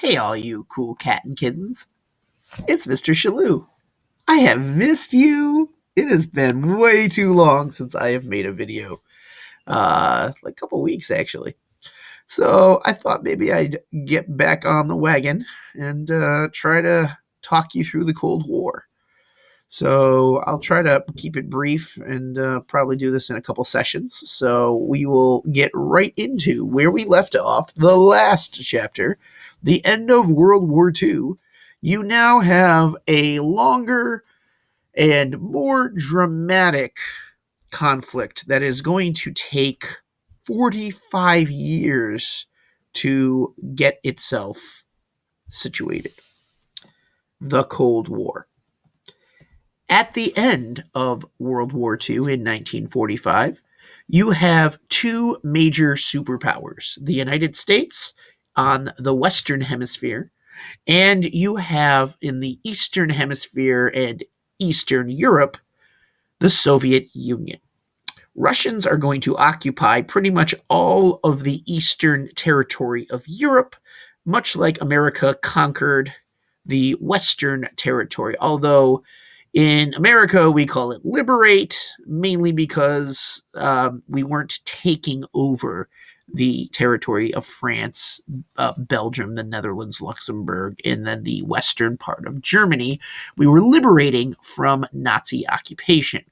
Hey, all you cool cat and kittens. It's Mr. Shalou. I have missed you. It has been way too long since I have made a video. Like a couple weeks, actually. So I thought maybe I'd get back on the wagon and try to talk you through the Cold War. So I'll try to keep it brief and probably do this in a couple sessions. So we will get right into where we left off, the last chapter, the end of World War II. You now have a longer and more dramatic conflict that is going to take 45 years to get itself situated. The Cold War. At the end of World War II in 1945, you have two major superpowers, the United States on the Western Hemisphere, and you have in the Eastern Hemisphere and Eastern Europe, the Soviet Union. Russians are going to occupy pretty much all of the eastern territory of Europe, much like America conquered the Western territory, although in America, we call it liberate, mainly because we weren't taking over the territory of France, Belgium, the Netherlands, Luxembourg, and then the western part of Germany. We were liberating from Nazi occupation.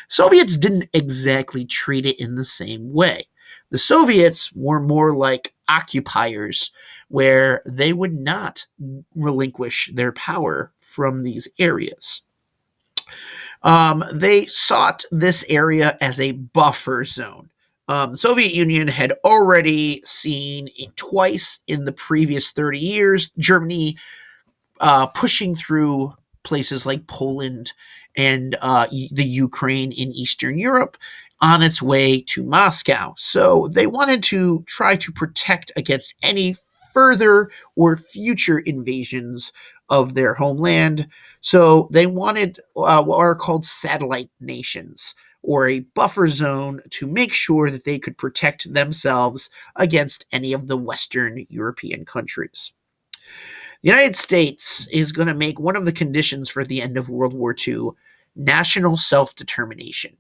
Soviets didn't exactly treat it in the same way. The Soviets were more like occupiers, where they would not relinquish their power from these areas. They sought this area as a buffer zone. The Soviet Union had already seen it twice in the previous 30 years, Germany pushing through places like Poland and the Ukraine in Eastern Europe on its way to Moscow. So they wanted to try to protect against any further or future invasions of their homeland. So they wanted what are called satellite nations, or a buffer zone, to make sure that they could protect themselves against any of the Western European countries. The United States is going to make one of the conditions for the end of World War II national self-determination.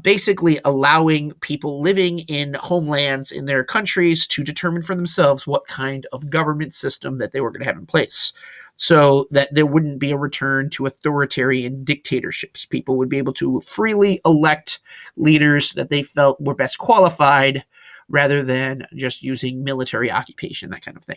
Basically allowing people living in homelands in their countries to determine for themselves what kind of government system that they were going to have in place, so that there wouldn't be a return to authoritarian dictatorships. People would be able to freely elect leaders that they felt were best qualified, rather than just using military occupation, that kind of thing.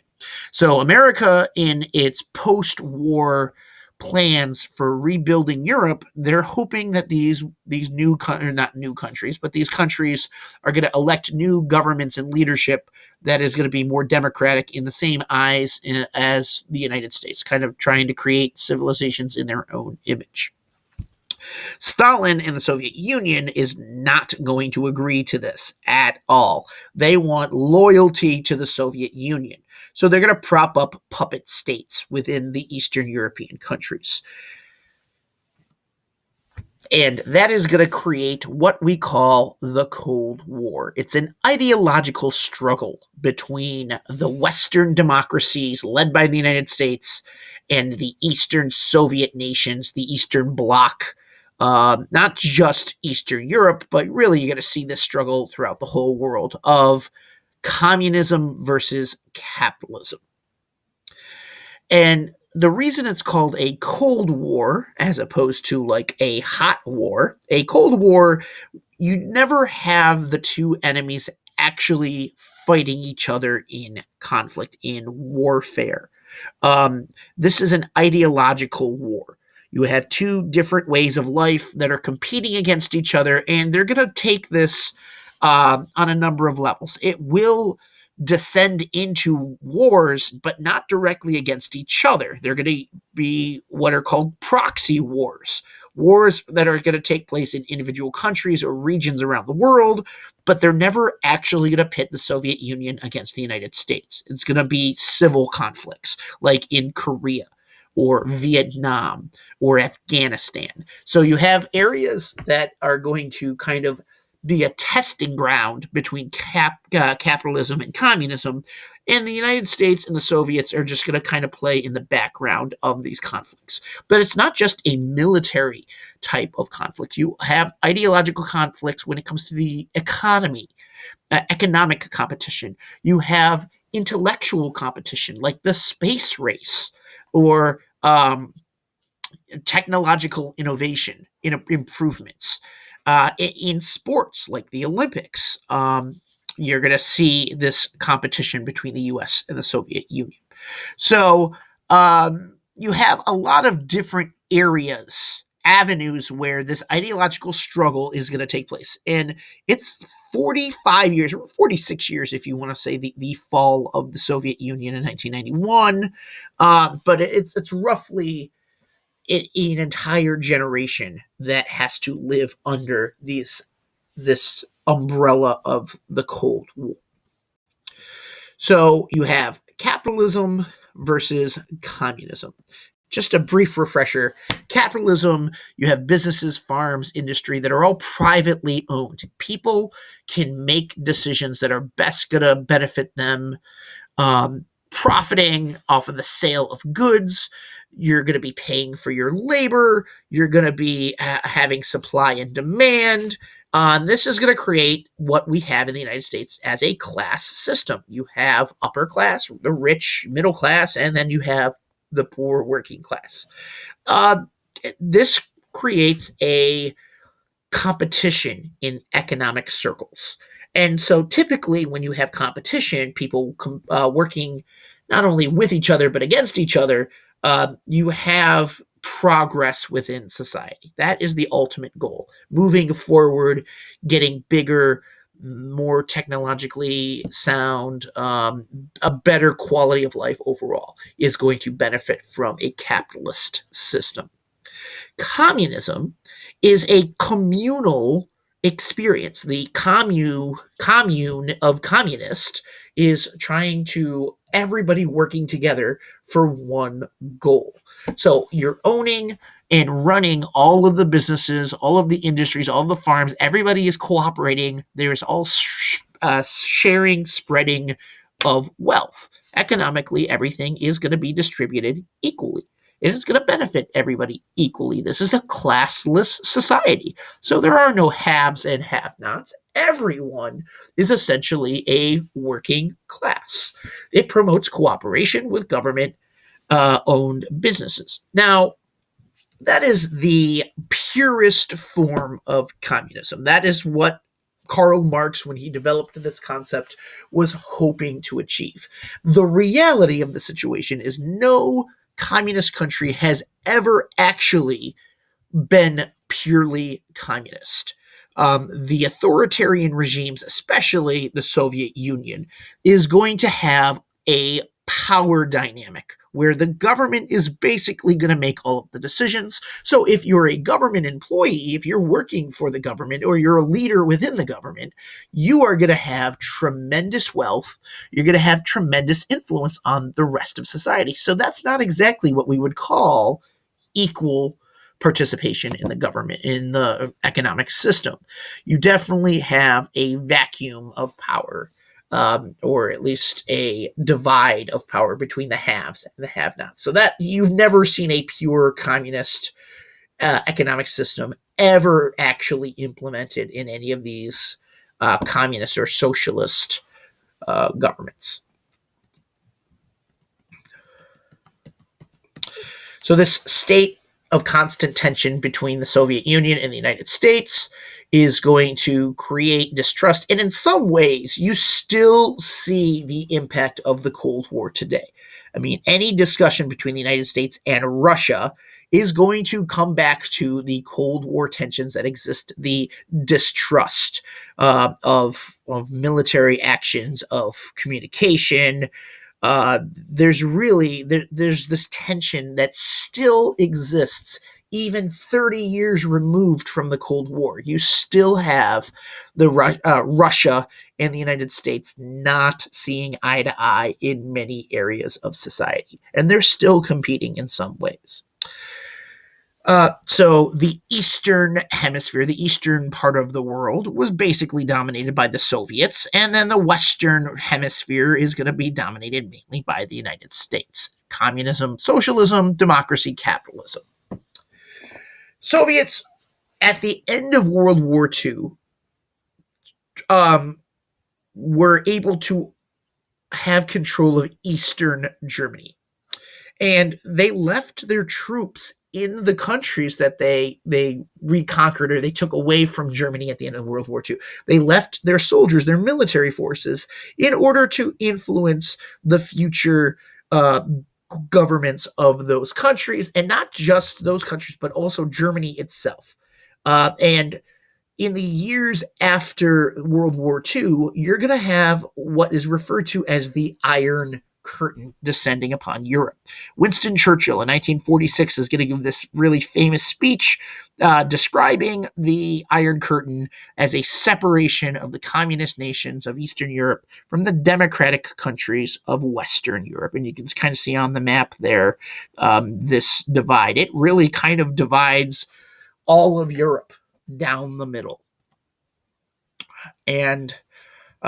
So America, in its post-war plans for rebuilding Europe, they're hoping that these new not new countries, but these countries are going to elect new governments and leadership that is going to be more democratic in the same eyes as the United States, kind of trying to create civilizations in their own image. Stalin and the Soviet Union is not going to agree to this at all. They want loyalty to the Soviet Union. So they're going to prop up puppet states within the Eastern European countries. And that is going to create what we call the Cold War. It's an ideological struggle between the Western democracies led by the United States and the Eastern Soviet nations, the Eastern Bloc. Not just Eastern Europe, but really you're going to see this struggle throughout the whole world of communism versus capitalism. And the reason it's called a Cold War, as opposed to like a hot war, a Cold War, you never have the two enemies actually fighting each other in conflict, in warfare. This is an ideological war. You have two different ways of life that are competing against each other, and they're going to take this on a number of levels. It will descend into wars, but not directly against each other. They're going to be what are called proxy wars, wars that are going to take place in individual countries or regions around the world, but they're never actually going to pit the Soviet Union against the United States. It's going to be civil conflicts, like in Korea or Vietnam or Afghanistan. So you have areas that are going to kind of be a testing ground between capitalism and communism, And the United States and the Soviets are just going to kind of play in the background of these conflicts. But it's not just a military type of conflict. You have ideological conflicts when it comes to the economy, economic competition. You have intellectual competition, like the space race or technological innovation, improvements. In sports, like the Olympics, you're going to see this competition between the U.S. and the Soviet Union. So you have a lot of different avenues where this ideological struggle is going to take place. And it's 45 years, or 46 years, if you want to say the fall of the Soviet Union in 1991. But it's roughly an entire generation that has to live under this umbrella of the Cold War. So you have capitalism versus communism. Just a brief refresher. Capitalism, you have businesses, farms, industry that are all privately owned. People can make decisions that are best going to benefit them, profiting off of the sale of goods. You're going to be paying for your labor. You're going to be having supply and demand. This is going to create what we have in the United States as a class system. You have upper class, the rich, middle class, and then you have the poor working class. This creates a competition in economic circles. And so typically when you have competition, people working not only with each other but against each other, you have progress within society. That is the ultimate goal. Moving forward, getting bigger, more technologically sound, a better quality of life overall is going to benefit from a capitalist system. Communism is a communal experience. The commune of communist is trying to everybody working together for one goal. So you're owning and running all of the businesses, all of the industries, all of the farms. Everybody is cooperating. There's all sharing, spreading of wealth. Economically, everything is going to be distributed equally. And it's going to benefit everybody equally. This is a classless society. So there are no haves and have-nots. Everyone is essentially a working class. It promotes cooperation with government-owned businesses. Now, that is the purest form of communism. That is what Karl Marx, when he developed this concept, was hoping to achieve. The reality of the situation is no communist country has ever actually been purely communist. The authoritarian regimes, especially the Soviet Union, is going to have a power dynamic where the government is basically going to make all of the decisions. So if you're a government employee, if you're working for the government or you're a leader within the government, you are going to have tremendous wealth. You're going to have tremendous influence on the rest of society. So that's not exactly what we would call equal participation in the government, in the economic system. You definitely have a vacuum of power. Or at least a divide of power between the haves and the have-nots. So that you've never seen a pure communist economic system ever actually implemented in any of these communist or socialist governments. So this state of constant tension between the Soviet Union and the United States is going to create distrust. And in some ways, you still see the impact of the Cold War today. I mean, any discussion between the United States and Russia is going to come back to the Cold War tensions that exist, the distrust of military actions, of communication. There's this tension that still exists even 30 years removed from the Cold War. You still have the Russia and the United States not seeing eye to eye in many areas of society, and they're still competing in some ways. So the Eastern Hemisphere, the eastern part of the world, was basically dominated by the Soviets, and then the Western Hemisphere is going to be dominated mainly by the United States. Communism, socialism, democracy, capitalism. Soviets at the end of World War II were able to have control of Eastern Germany. And they left their troops in the countries that they reconquered or they took away from Germany at the end of World War II. They left their soldiers, their military forces, in order to influence the future governments of those countries, and not just those countries, but also Germany itself. And in the years after World War II, you're going to have what is referred to as the Iron Curtain descending upon Europe. Winston Churchill in 1946 is going to give this really famous speech describing the Iron Curtain as a separation of the communist nations of Eastern Europe from the democratic countries of Western Europe. And you can kind of see on the map there this divide. It really kind of divides all of Europe down the middle. And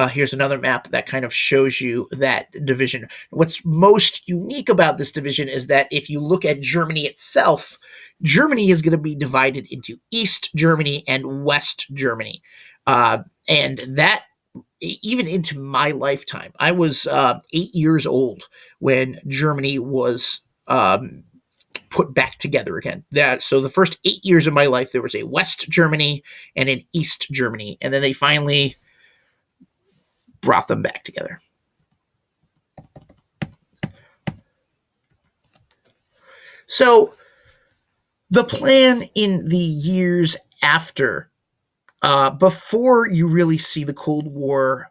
here's another map that kind of shows you that division. What's most unique about this division is that if you look at Germany itself, Germany is going to be divided into East Germany and West Germany. And that, even into my lifetime, I was 8 years old when Germany was put back together again. So the first 8 years of my life, there was a West Germany and an East Germany, and then they finally brought them back together. So the plan in the years after, before you really see the Cold War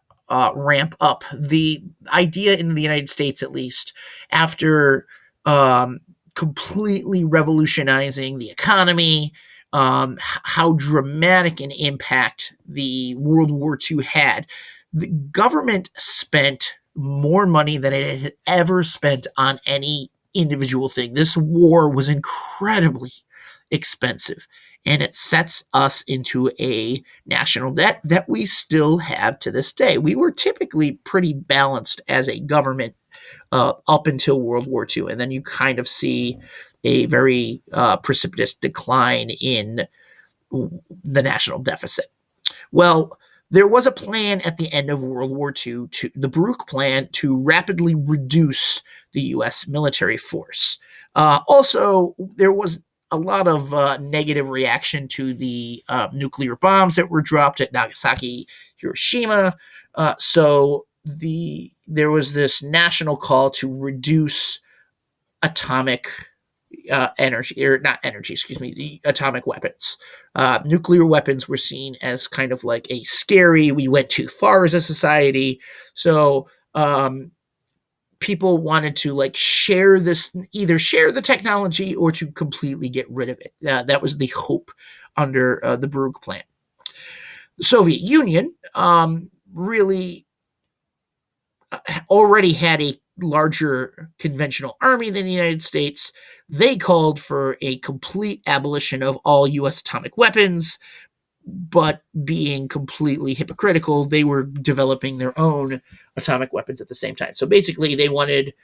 ramp up, the idea in the United States, at least, after completely revolutionizing the economy, how dramatic an impact the World War II had. The government spent more money than it had ever spent on any individual thing. This war was incredibly expensive, and it sets us into a national debt that we still have to this day. We were typically pretty balanced as a government up until World War II, and then you kind of see a very precipitous decline in the national deficit. Well, there was a plan at the end of World War II, the Baruch Plan, to rapidly reduce the U.S. military force. Also, there was a lot of negative reaction to the nuclear bombs that were dropped at Nagasaki, Hiroshima. So there was this national call to reduce atomic the atomic weapons. Nuclear weapons were seen as kind of like a scary, we went too far as a society. So people wanted to like either share the technology or to completely get rid of it. That was the hope under the Baruch Plan. The Soviet Union really already had a larger conventional army than the United States. They called for a complete abolition of all U.S. atomic weapons, but being completely hypocritical, they were developing their own atomic weapons at the same time. So basically, they wanted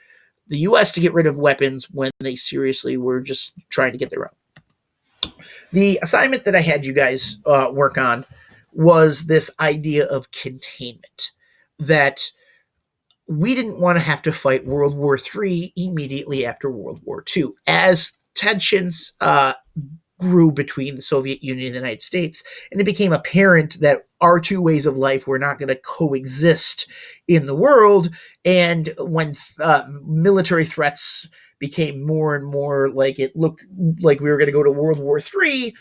the U.S. to get rid of weapons when they seriously were just trying to get their own. The assignment that I had you guys work on was this idea of containment, that we didn't want to have to fight World War III immediately after World War II. As tensions grew between the Soviet Union and the United States, and it became apparent that our two ways of life were not going to coexist in the world, and when military threats became more and more like it looked like we were going to go to World War III,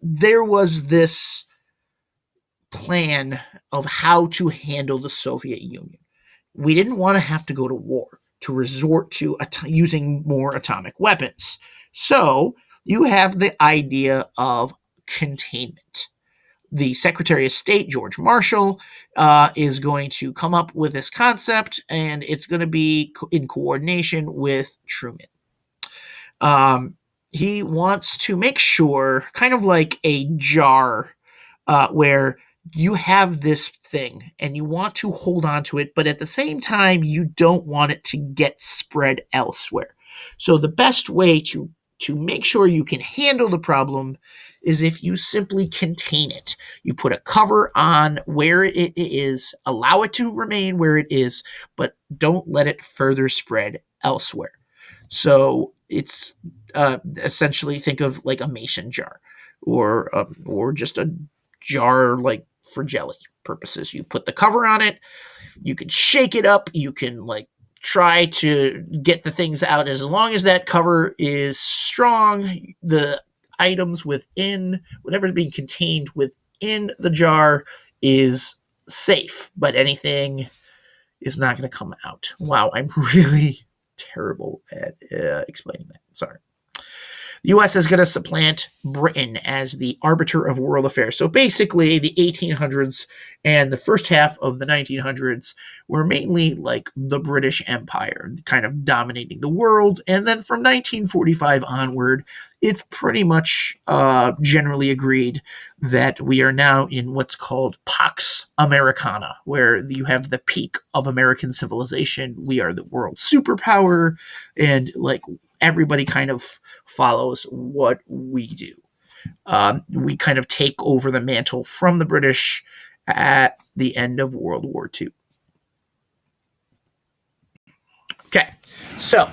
there was this plan of how to handle the Soviet Union. We didn't want to have to go to war, to resort to using more atomic weapons. So you have the idea of containment. The Secretary of State, George Marshall, is going to come up with this concept, and it's going to be in coordination with Truman. he wants to make sure, kind of like a jar, where you have this thing and you want to hold on to it, but at the same time, you don't want it to get spread elsewhere. So the best way to make sure you can handle the problem is if you simply contain it. You put a cover on where it is, allow it to remain where it is, but don't let it further spread elsewhere. So it's essentially, think of like a mason jar, or just a jar like for jelly purposes. You put the cover on it. You can shake it up. You can like try to get the things out. As long as that cover is strong, the items within whatever's being contained within the jar is safe, but anything is not going to come out. Wow, I'm really terrible at explaining that. Sorry. The U.S. is going to supplant Britain as the arbiter of world affairs. So basically, the 1800s and the first half of the 1900s were mainly like the British Empire, kind of dominating the world. And then from 1945 onward, it's pretty much generally agreed that we are now in what's called Pax Americana, where you have the peak of American civilization. We are the world superpower, and like everybody kind of follows what we do. We kind of take over the mantle from the British at the end of World War II. Okay, so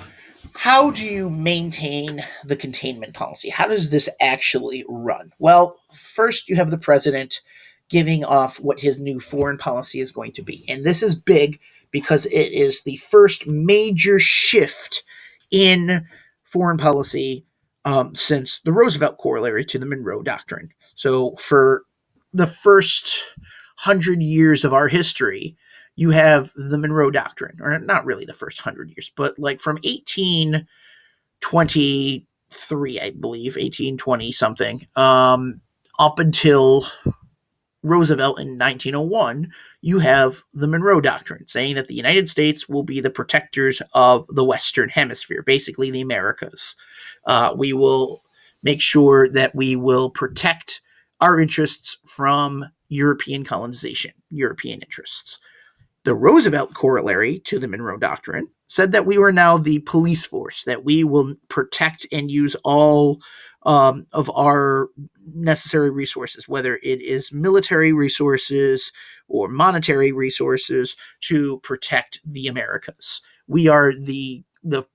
how do you maintain the containment policy? How does this actually run? Well, first you have the president giving off what his new foreign policy is going to be. And this is big because it is the first major shift in foreign policy since the Roosevelt corollary to the Monroe Doctrine. So for the first 100 years of our history, you have the Monroe Doctrine, or not really the first 100 years, but like from 1823, I believe, 1820 something, up until Roosevelt in 1901, you have the Monroe Doctrine, saying that the United States will be the protectors of the Western Hemisphere, basically the Americas. We will make sure that we will protect our interests from European colonization, European interests. The Roosevelt corollary to the Monroe Doctrine said that we were now the police force, that we will protect and use all of our necessary resources, whether it is military resources or monetary resources, to protect the Americas. We are the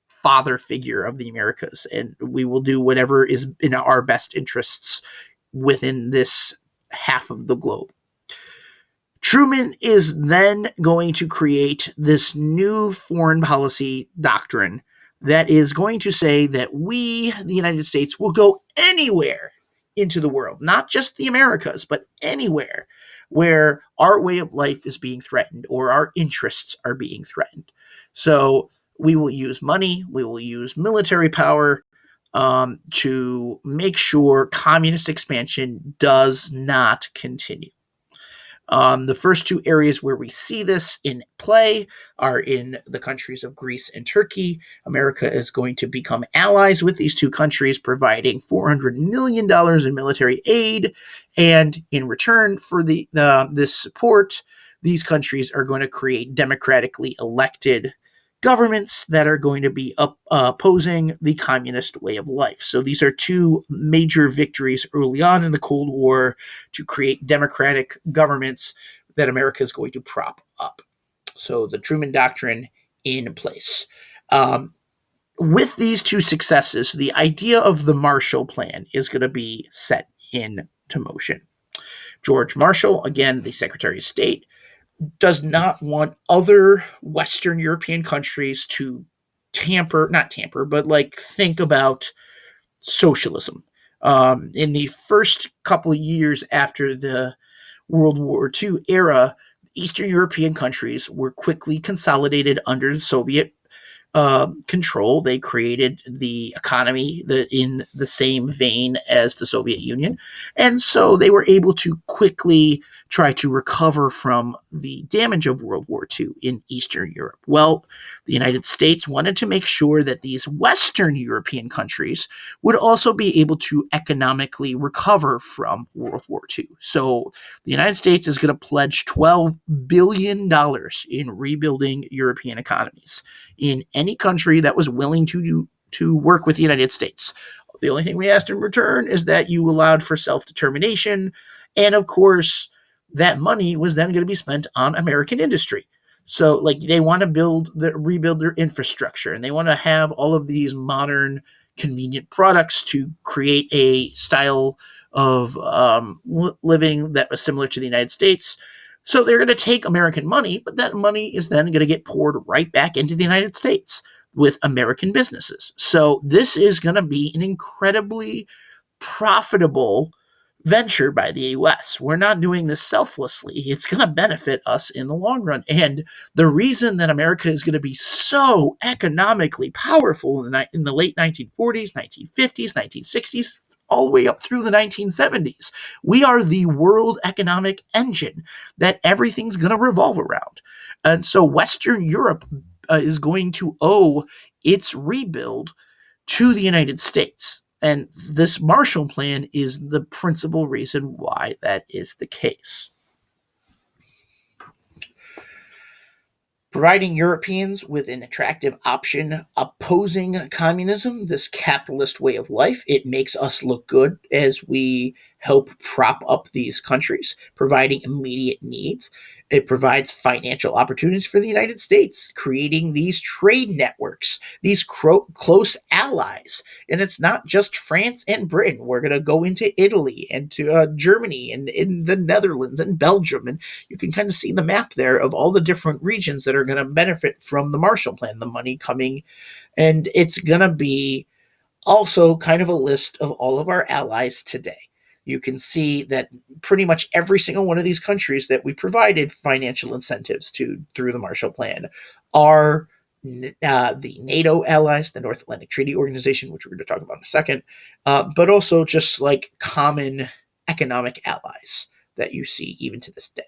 father figure of the Americas, and we will do whatever is in our best interests within this half of the globe. Truman is then going to create this new foreign policy doctrine that is going to say that we, the United States, will go anywhere into the world, not just the Americas, but anywhere where our way of life is being threatened or our interests are being threatened. So we will use money, we will use military power to make sure communist expansion does not continue. The first two areas where we see this in play are in the countries of Greece and Turkey. America is going to become allies with these two countries, providing $400 million in military aid. And in return for this support, these countries are going to create democratically elected governments that are going to be opposing the communist way of life. So these are two major victories early on in the Cold War to create democratic governments that America is going to prop up. So the Truman Doctrine in place. With these two successes, the idea of the Marshall Plan is going to be set into motion. George Marshall, again, the Secretary of State, does not want other Western European countries to think about socialism. In the first couple of years after the World War II era, Eastern European countries were quickly consolidated under Soviet control. They created the economy in the same vein as the Soviet Union. And so they were able to quickly try to recover from the damage of World War II in Eastern Europe? Well, the United States wanted to make sure that these Western European countries would also be able to economically recover from World War II. So the United States is going to pledge $12 billion in rebuilding European economies in any country that was willing to work with the United States. The only thing we asked in return is that you allowed for self-determination. And of course, that money was then going to be spent on American industry. So like they want to rebuild their infrastructure, and they want to have all of these modern, convenient products to create a style of living that was similar to the United States. So they're going to take American money, but that money is then going to get poured right back into the United States with American businesses. So this is going to be an incredibly profitable venture by the US. We're not doing this selflessly. It's going to benefit us in the long run. And the reason that America is going to be so economically powerful in the late 1940s, 1950s, 1960s, all the way up through the 1970s, we are the world economic engine that everything's going to revolve around. And so Western Europe is going to owe its rebuild to the United States. And this Marshall Plan is the principal reason why that is the case. Providing Europeans with an attractive option opposing communism, this capitalist way of life, it makes us look good as we help prop up these countries, providing immediate needs. It provides financial opportunities for the United States, creating these trade networks, these close allies. And it's not just France and Britain. We're going to go into Italy and to Germany and in the Netherlands and Belgium. And you can kind of see the map there of all the different regions that are going to benefit from the Marshall Plan, the money coming. And it's going to be also kind of a list of all of our allies today. You can see that pretty much every single one of these countries that we provided financial incentives to through the Marshall Plan are the NATO allies, the North Atlantic Treaty Organization, which we're going to talk about in a second, but also just like common economic allies that you see even to this day.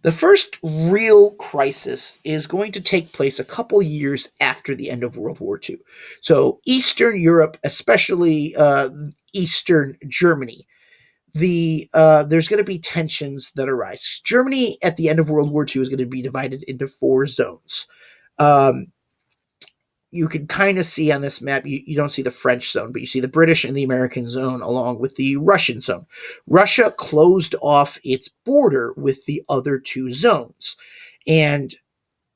The first real crisis is going to take place a couple years after the end of World War II. So Eastern Europe, especially Eastern Germany, there's going to be tensions that arise. Germany at the end of World War II is going to be divided into 4 zones. You can kind of see on this map, you don't see the French zone, but you see the British and the American zone along with the Russian zone. Russia closed off its border with the other 2 zones and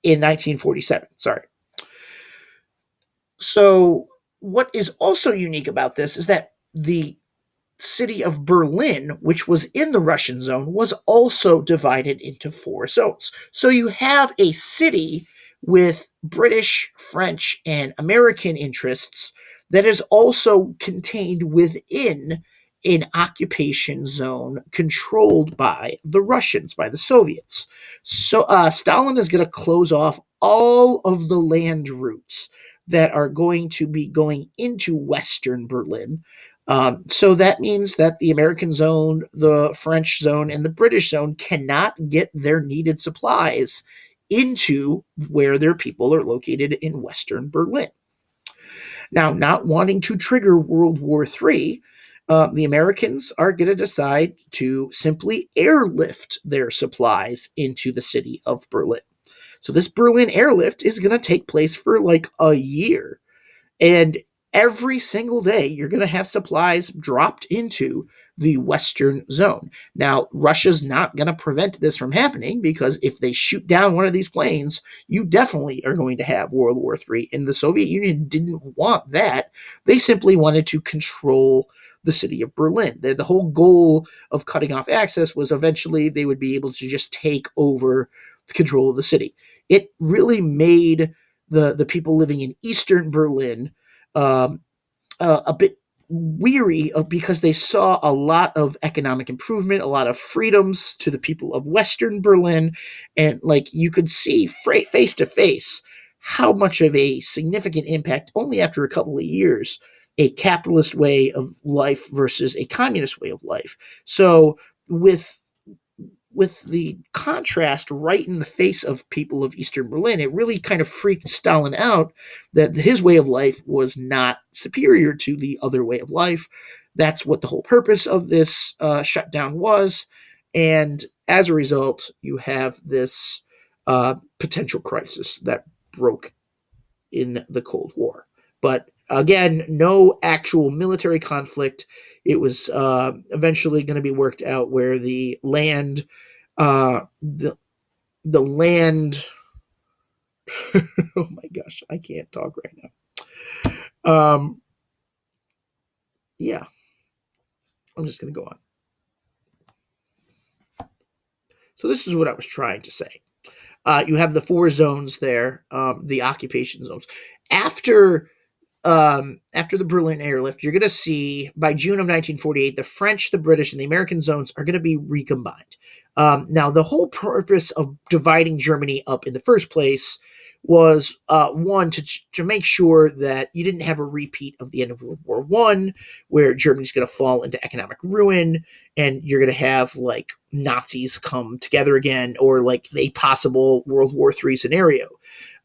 in 1947. So what is also unique about this is that the city of Berlin, which was in the Russian zone, was also divided into 4 zones. So you have a city with British, French, and American interests that is also contained within an occupation zone controlled by the Russians, by the Soviets. So Stalin is going to close off all of the land routes that are going to be going into Western Berlin. So that means that the American zone, the French zone, and the British zone cannot get their needed supplies into where their people are located in Western Berlin. Now, not wanting to trigger World War III, the Americans are going to decide to simply airlift their supplies into the city of Berlin. So this Berlin airlift is going to take place for like a year. And every single day, you're going to have supplies dropped into the Western zone. Now, Russia's not going to prevent this from happening because if they shoot down one of these planes, you definitely are going to have World War III. And the Soviet Union didn't want that. They simply wanted to control the city of Berlin. The whole goal of cutting off access was eventually they would be able to just take over the control of the city. It really made the people living in Eastern Berlin a bit weary because they saw a lot of economic improvement, a lot of freedoms to the people of Western Berlin. And like you could see face to face how much of a significant impact only after a couple of years a capitalist way of life versus a communist way of life. So with the contrast right in the face of people of Eastern Berlin, it really kind of freaked Stalin out that his way of life was not superior to the other way of life. That's what the whole purpose of this shutdown was. And as a result, you have this potential crisis that broke in the Cold War. But again, no actual military conflict. It was eventually going to be worked out where the land, the land. Oh my gosh, I can't talk right now. Yeah, I'm just going to go on. So this is what I was trying to say. You have the 4 zones there, the occupation zones. After the Berlin airlift, you're going to see by June of 1948, the French, the British, and the American zones are going to be recombined. Now, the whole purpose of dividing Germany up in the first place was one, to make sure that you didn't have a repeat of the end of World War One, where Germany's going to fall into economic ruin, and you're going to have like Nazis come together again, or like a possible World War III scenario.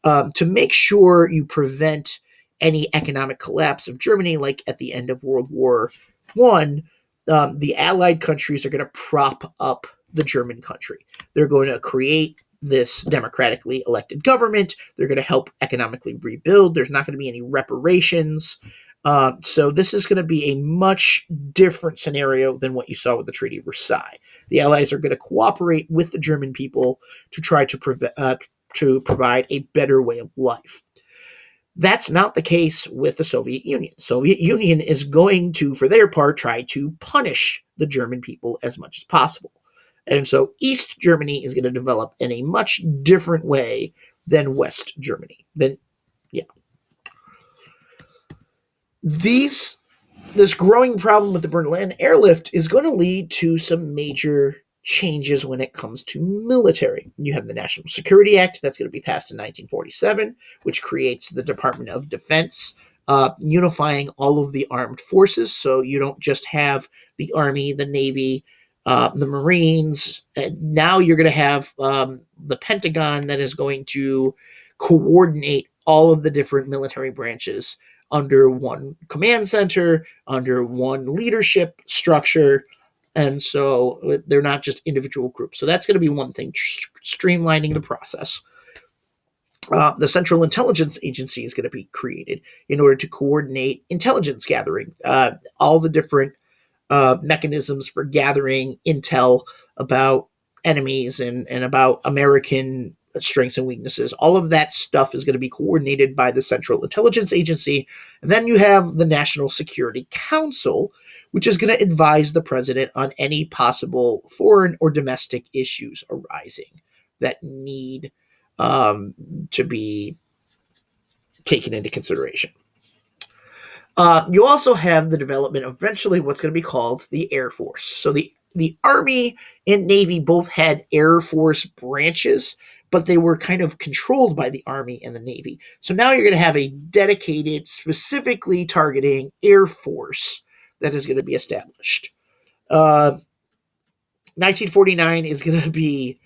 To make sure you prevent any economic collapse of Germany, like at the end of World War One, the Allied countries are going to prop up the German country. They're going to create this democratically elected government. They're going to help economically rebuild. There's not going to be any reparations. So this is going to be a much different scenario than what you saw with the Treaty of Versailles. The Allies are going to cooperate with the German people to try to provide a better way of life. That's not the case with the Soviet Union. The Soviet Union is going to, for their part, try to punish the German people as much as possible. And so East Germany is going to develop in a much different way than West Germany. This growing problem with the Berlin airlift is going to lead to some major changes when it comes to military. You have the National Security Act that's going to be passed in 1947, which creates the Department of Defense, unifying all of the armed forces. So you don't just have the Army, the Navy, the Marines. And now you're going to have the Pentagon that is going to coordinate all of the different military branches under one command center, under one leadership structure. And so they're not just individual groups. So that's going to be one thing, streamlining the process. The Central Intelligence Agency is going to be created in order to coordinate intelligence gathering, all the different mechanisms for gathering intel about enemies and about American strengths and weaknesses. All of that stuff is going to be coordinated by the Central Intelligence Agency. And then you have the National Security Council, which is going to advise the president on any possible foreign or domestic issues arising that need to be taken into consideration. You also have the development of eventually what's going to be called the Air Force. So the Army and Navy both had Air Force branches, but they were kind of controlled by the Army and the Navy. So now you're going to have a dedicated, specifically targeting Air Force that is going to be established. 1949 is going to be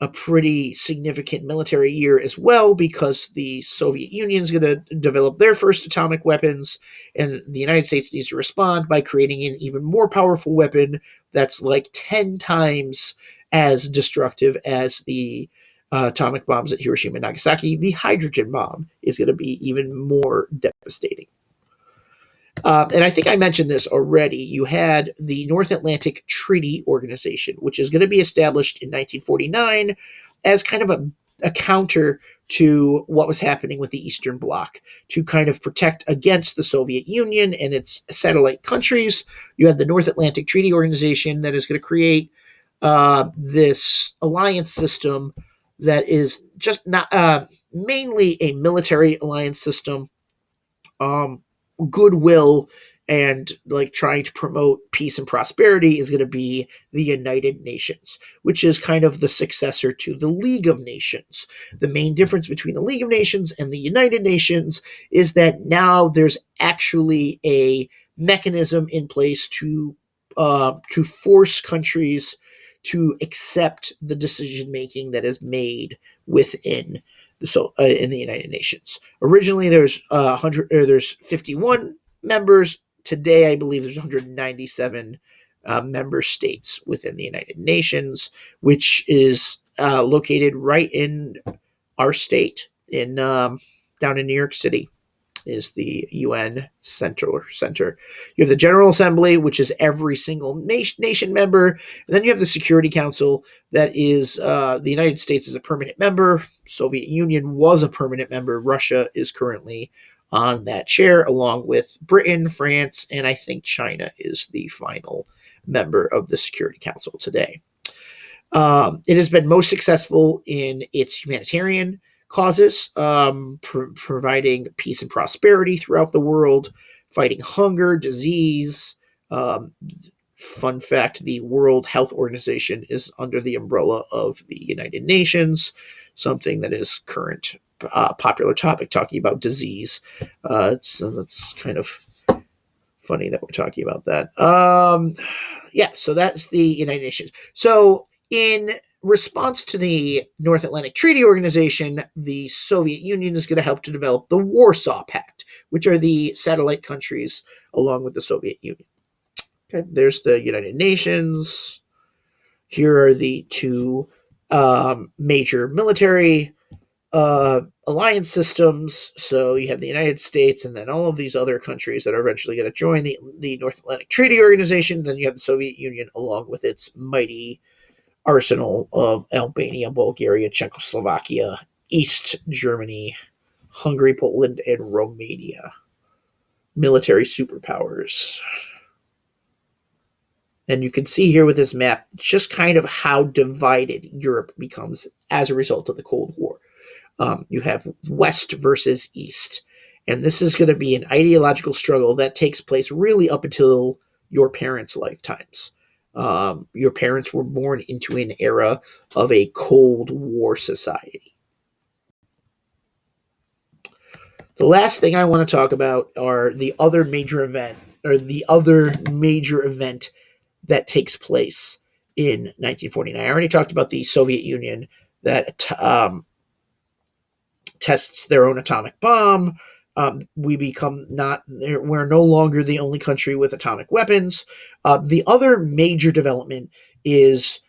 a pretty significant military year as well, because the Soviet Union is going to develop their first atomic weapons, and the United States needs to respond by creating an even more powerful weapon that's like 10 times as destructive as the atomic bombs at Hiroshima and Nagasaki. The hydrogen bomb is going to be even more devastating. And I think I mentioned this already. You had the North Atlantic Treaty Organization, which is going to be established in 1949 as kind of a counter to what was happening with the Eastern Bloc, to kind of protect against the Soviet Union and its satellite countries. You have the North Atlantic Treaty Organization that is going to create this alliance system that is just not mainly a military alliance system. Goodwill and like trying to promote peace and prosperity is going to be the United Nations, which is kind of the successor to the League of Nations. The main difference between the League of Nations and the United Nations is that now there's actually a mechanism in place to force countries to accept the decision making that is made within in the United Nations. Originally, there's 51 members. Today, I believe there's 197 member states within the United Nations, which is located right in our state in down in New York City. Is the UN Center. You have the General Assembly, which is every single nation member. And then you have the Security Council, that is the United States is a permanent member. Soviet Union was a permanent member. Russia is currently on that chair, along with Britain, France, and I think China is the final member of the Security Council today. It has been most successful in its humanitarian causes, providing peace and prosperity throughout the world, fighting hunger, disease. Fun fact, the World Health Organization is under the umbrella of the United Nations, something that is current popular topic, talking about disease. So that's kind of funny that we're talking about that. So that's the United Nations. So in response to the North Atlantic Treaty Organization, the Soviet Union is going to help to develop the Warsaw Pact, which are the satellite countries along with the Soviet Union. Okay, there's the United Nations. Here are the two major military alliance systems. So you have the United States and then all of these other countries that are eventually going to join the North Atlantic Treaty Organization. Then you have the Soviet Union along with its mighty arsenal of Albania, Bulgaria, Czechoslovakia, East Germany, Hungary, Poland, and Romania. Military superpowers. And you can see here with this map just kind of how divided Europe becomes as a result of the Cold War. You have West versus East. And this is going to be an ideological struggle that takes place really up until your parents' lifetimes. Your parents were born into an era of a Cold War society. The last thing I want to talk about are the other major event that takes place in 1949. I already talked about the Soviet Union that tests their own atomic bomb. We're no longer the only country with atomic weapons. The other major development is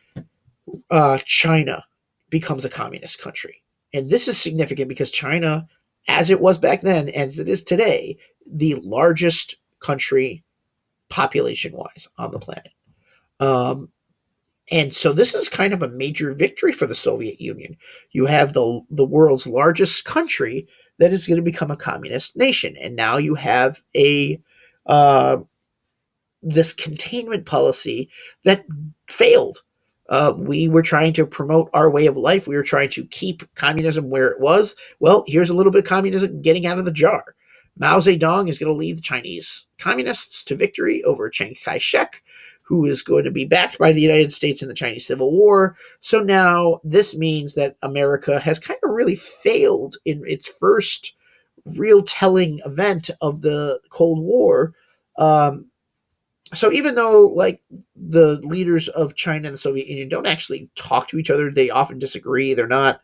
China becomes a communist country. And this is significant because China, as it was back then, as it is today, the largest country population-wise on the planet. And so this is kind of a major victory for the Soviet Union. You have the world's largest country that is going to become a communist nation. And now you have this containment policy that failed. We were trying to promote our way of life. We were trying to keep communism where it was. Well, here's a little bit of communism getting out of the jar. Mao Zedong is going to lead the Chinese communists to victory over Chiang Kai-shek, who is going to be backed by the United States in the Chinese Civil War. So now this means that America has kind of really failed in its first real telling event of the Cold War. So even though like the leaders of China and the Soviet Union don't actually talk to each other, they often disagree. They're not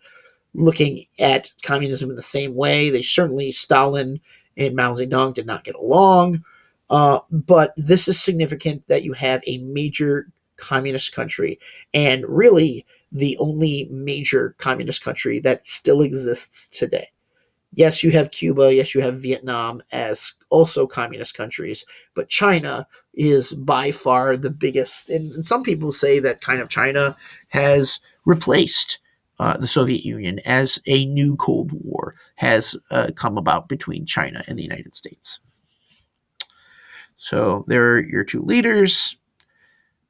looking at communism in the same way. They certainly, Stalin and Mao Zedong did not get along. But this is significant that you have a major communist country, and really the only major communist country that still exists today. Yes, you have Cuba, yes, you have Vietnam as also communist countries, but China is by far the biggest. And some people say that kind of China has replaced the Soviet Union as a new Cold War has come about between China and the United States. So there are your two leaders.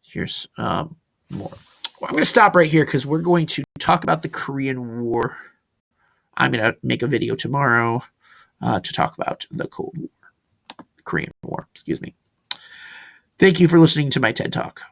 Here's more. Well, I'm going to stop right here because we're going to talk about the Korean War. I'm going to make a video tomorrow to talk about the Cold War. Korean War, excuse me. Thank you for listening to my TED Talk.